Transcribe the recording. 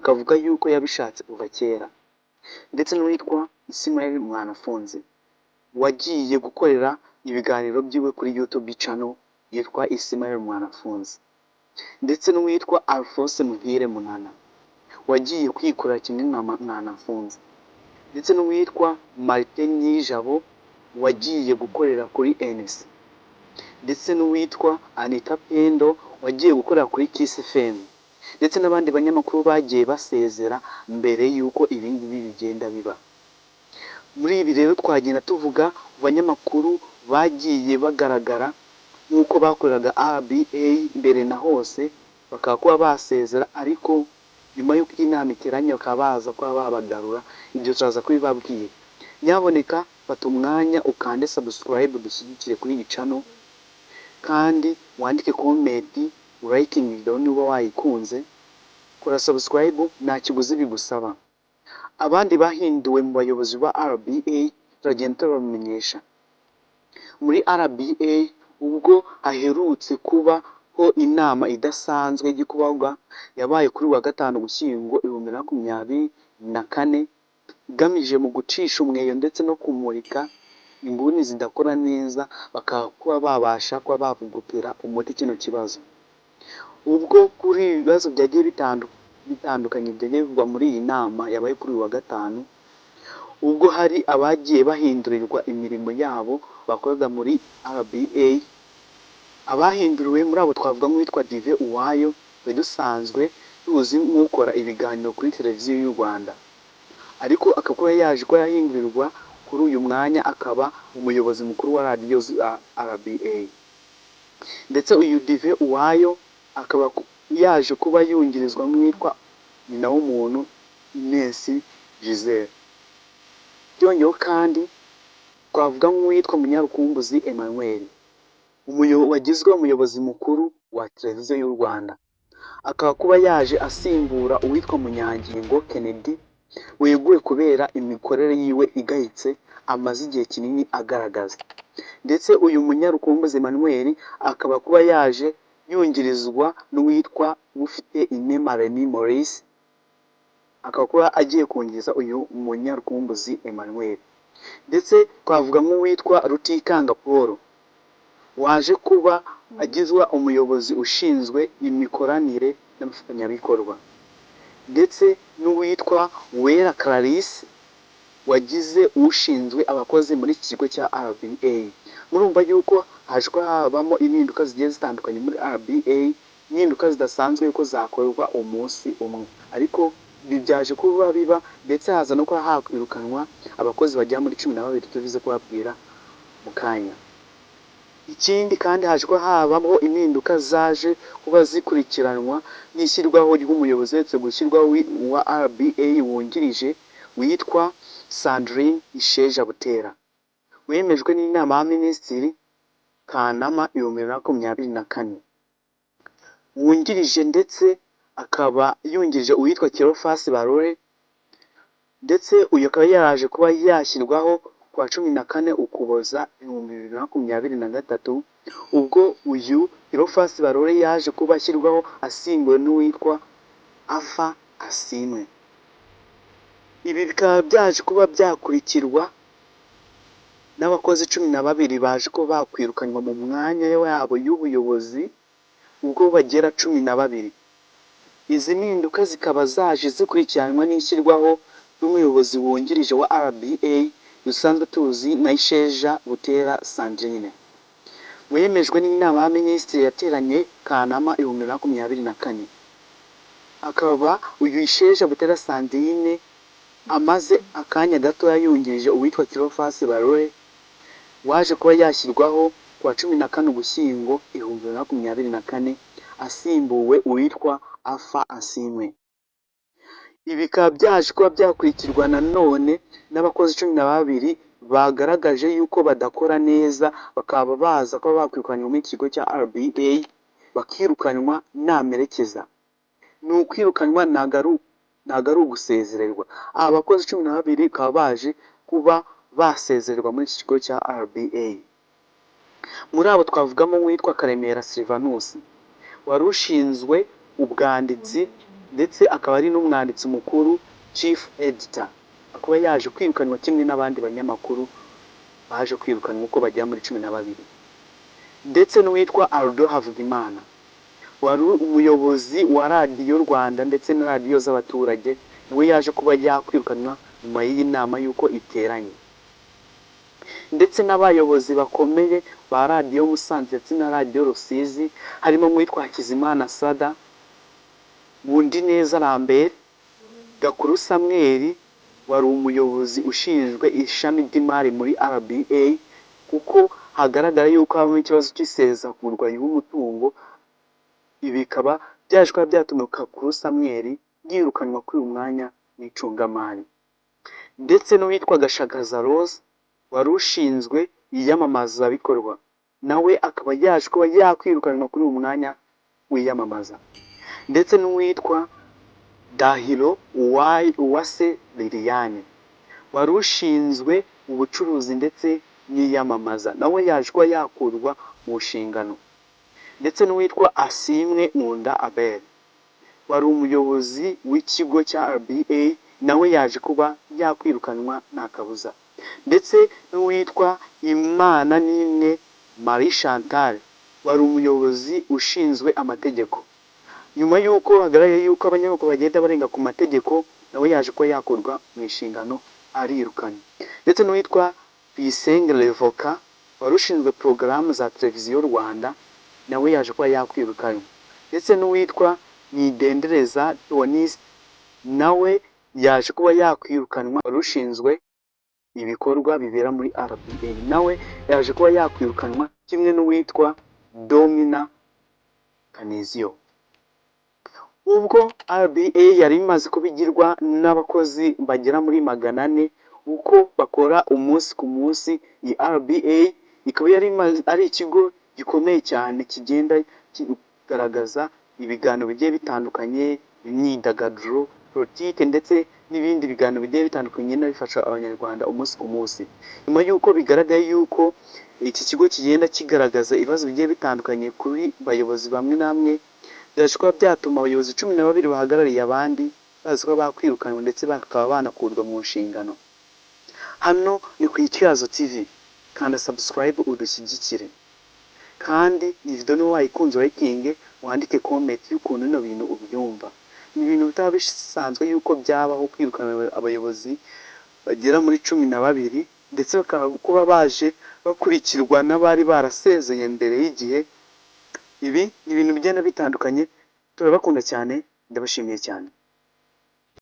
akavuga yuko yabishatse kuva kera, ndetse n'uwitwa Ismael Mwanafunzi wagiye gukorera ibiganiro byiwe kuri YouTube channel yitwa Ismael Mwanafunzi, ndetse n'uwitwa Alphonse Muhire Munana wagiye kwikorera kimwe nka Mwanafunzi, ndetse n'uwitwa Martin Nyijabo wagiye gukorera kuri NC, ndetse n'uwitwa Anita Pendo wagiye gukorera kuri Kiss FM, ndetse n'abandi banyamakuru bagiye basezera mbere yuko ibindi bigenda biba. Muri ibi rero twagenda tuvuga abanyamakuru bagiye bagaragara nk'uko bakoreraga RBA mbere na hose, bakaba kuba basezera, ariko nyuma y'uko inama iteranye bakaba baza kuba babagarura. Ibyo turaza kubibabwira. Nyaboneka fata umwanya ukande subscribe dushyigikire kuri iyi channel, kandi wandike comment liking video niba wayikunze. Kora subscribe nta kiguzi bigusaba. Abandi bahinduwe mu bayobozi ba RBA turagenda tubamenyesha. Muri RBA ubwo haherutse kubaho inama idasanzwe y'ikubaga yabaye kuri wa gatanu Ugushyingo 2024 igamije mu gucisha umweyo ndetse no kumurika inguni zidakora neza, bakakuba babasha kuba bavugutira umuti kino kibazo. Ubwo kuri ibibazo byagiye bitandukanye byagiye bivugwa muri iyi nama yabaye kuri wa gatanu, ubwo hari abagiye bahindurirwa imirimo yabo bakoraga muri RBA. Abahinduriwe muri abo twavuga nk'uwitwa Dive Uwayo, dusanzwe tuzi nk'ukora ibiganiro kuri televiziyo y'u Rwanda, ariko akaba yaje ko yahindurirwa kuri uyu mwanya akaba umuyobozi mukuru wa radiyo RBA. Ndetse uyu Dive Uwayo akaba yaje kuba yungirizwa n'uwitwa nyina w'umuntu Ines Giselle. Byongeyeho kandi twavuga nk'uwitwa Munyarukumbuzi Emmanuel wagizwe umuyobozi mukuru wa televiziyo y'u Rwanda, akaba kuba yaje asimbura uwitwa Munyangingo Kennedy weguye kubera imikorere yiwe igayitse amaze igihe kinini agaragaza. Ndetse uyu Munyarukumbuzi Emmanuel akaba kuba yaje yungirizwa n'uwitwa ufite inema Remy Maurice, akaba kuba agiye kungiriza uyu Munyarukumbuzi Emmanuel. Ndetse twavuga nk'uwitwa Rutikanga Paul waje kuba agizwa umuyobozi ushinzwe imikoranire n'abafatanyabikorwa, ndetse n'uwitwa Uwera Clarisse wagize ushinzwe abakozi muri iki kigo cya RBA. Murumva yuko haje habamo impinduka zigiye zitandukanye muri RBA, impinduka zidasanzwe yuko zakorwa umunsi umwe, ariko byaje kuba biba, ndetse haza no kuba hakwirukanwa abakozi bajya muri 12 tuvize kubabwira mu kanya. Ikindi kandi haje kuba habamo impinduka zaje kuba zikurikiranwa n'ishyirwaho ry'umuyobozi wese gushyirwaho wa RBA wungirije witwa Sandrine Isheja Butera, wemejwe n'inama y'Abaminisitiri Kanama 2024. Wungirije ndetse akaba yungirije uwitwa Cleophas Barore, ndetse uyu akaba yaraje kuba yashyirwaho kwa 14 Ukuboza 2023, ubwo uyu Cleophas Barore yaje kuba ashyirwaho asimbuwe n'uwitwa Alpha Asimwe. Ibi bikaba byaje kuba byakurikirwa n'abakozi 12 baje ko bakwirukanywa mu mwanya yabo y'ubuyobozi ubwo bagera 12. Izi mpinduka zikaba zaje zikurikiranwa n'ishyirwaho n'umuyobozi wungirije wa RBA dusanzwe tuzi na Isheja Butera Sandrine, wemejwe n'inama y'Abaminisitiri yateranye Kanama 2024. Akaba uyu Isheja Butera Sandrine amaze akanya gato yayungirije uwitwa Cleophas Barore waje kuba yashyirwaho kwa 14 Ugushyingo 2024 asimbuwe uwitwa Alpha Asimwe. Ibi bikaba byaje kuba byakurikirwa na none n'abakozi 12 bagaragaje yuko badakora neza, bakaba baza kuba bakwirukanywa mu kigo cya RBA bakirukanwa namerekeza. Ni ukwirukanwa ntago ari ugusezererwa. Abakozi 12 bakaba baje kuba basezererwa muri iki kigo cya RBA. Muri abo twavugamo witwa Karemera Sylvanus wari ushinzwe ubwanditsi ndetse akaba ari n'umwanditsi mukuru chief editor, akaba yaje kwirukanwa kimwe n'abandi banyamakuru baje kwirukanwa uko bagera muri 12. Ndetse n'uwitwa Aldo Havugimana wari umuyobozi wa radiyo Rwanda ndetse na radiyo z'abaturage, we yaje kuba yakwirukanwa nyuma y'iyi nama y'uko iteranye. Ndetse n'abayobozi bakomeye ba radiyo Musanze ndetse na radiyo Rusizi, harimo mwitwa Hakizimana Sada, Bundineza Lambert, Gakuru Samuel wari umuyobozi ushinzwe ishami ry'imari muri RBA, kuko hagaragara yuko habamo ikibazo cy'isesagurwa y'umutungo. Ibi bikaba byaje kuba byatuma Gakuru Samuel yirukanwa kuri uyu mwanya w'icungamari. Ndetse n'uwitwa Gashagaza Rose wari ushinzwe iyamamazabikorwa, nawe akaba yaje kuba yakwirukanwa kuri uyu mwanya w'iyamamaza. Ndetse n'uwitwa Dahiro Uwase Liliane wari ushinzwe ubucuruzi ndetse n'iyamamaza, nawe yaje kuba yakurwa mu nshingano. Ndetse n'uwitwa Asimwe Nkunda Abel wari umuyobozi w'ikigo cya RBA, nawe yaje kuba yakwirukanwa nta kabuza. Ndetse n'uwitwa Imana Nimwe Marie Chantal wari umuyobozi ushinzwe amategeko, nyuma y'uko hagaragaye yuko abanyamakuru bagenda barenga ku mategeko, nawe yaje kuba yakurwa mu nshingano arirukanye. Ndetse n'uwitwa Tuyisenge Revoka wari ushinzwe porogaramu za televiziyo Rwanda, nawe yaje kuba yakwirukanwa. Ndetse n'uwitwa Nidendereza Tonis nawe yaje kuba yakwirukanwa, wari ushinzwe ibikorwa bibera muri RBA, nawe yaje kuba yakwirukanwa kimwe n'uwitwa Domina Kanizio. Ubwo RBA yari imaze kubigirwa n'abakozi bagera muri 400 uko bakora umunsi ku munsi. Iyi RBA ikaba yari ari ikigo gikomeye cyane kigenda kigaragaza ibiganiro bigiye bitandukanye, imyidagaduro, politike ndetse n'ibindi biganiro bigiye bitandukanye bifasha abanyarwanda umunsi ku munsi. Nyuma y'uko bigaragaye yuko iki kigo kigenda kigaragaza ibibazo bigiye bitandukanye kuri bayobozi bamwe namwe, byaje kuba byatuma abayobozi 12 bahagarariye abandi bazi ko bakwirukanwa ndetse bakaba banakurwa mu nshingano. Hano ni ku Ikibazo TV, kanda subscribe udushyigikire, kandi iyi video niba wayikunze likinge, wandike comment y'ukuntu bino bintu ubyumva. Ni ibintu bitaba bisanzwe yuko byabaho kwirukana abayobozi bagera muri 12 ndetse bakaba kuba baje bakurikirwa n'abari barasezeye mbere y'igihe. Ibi ni ibintu bigenda bitandukanye. Turabakunda cyane, ndabashimiye cyane.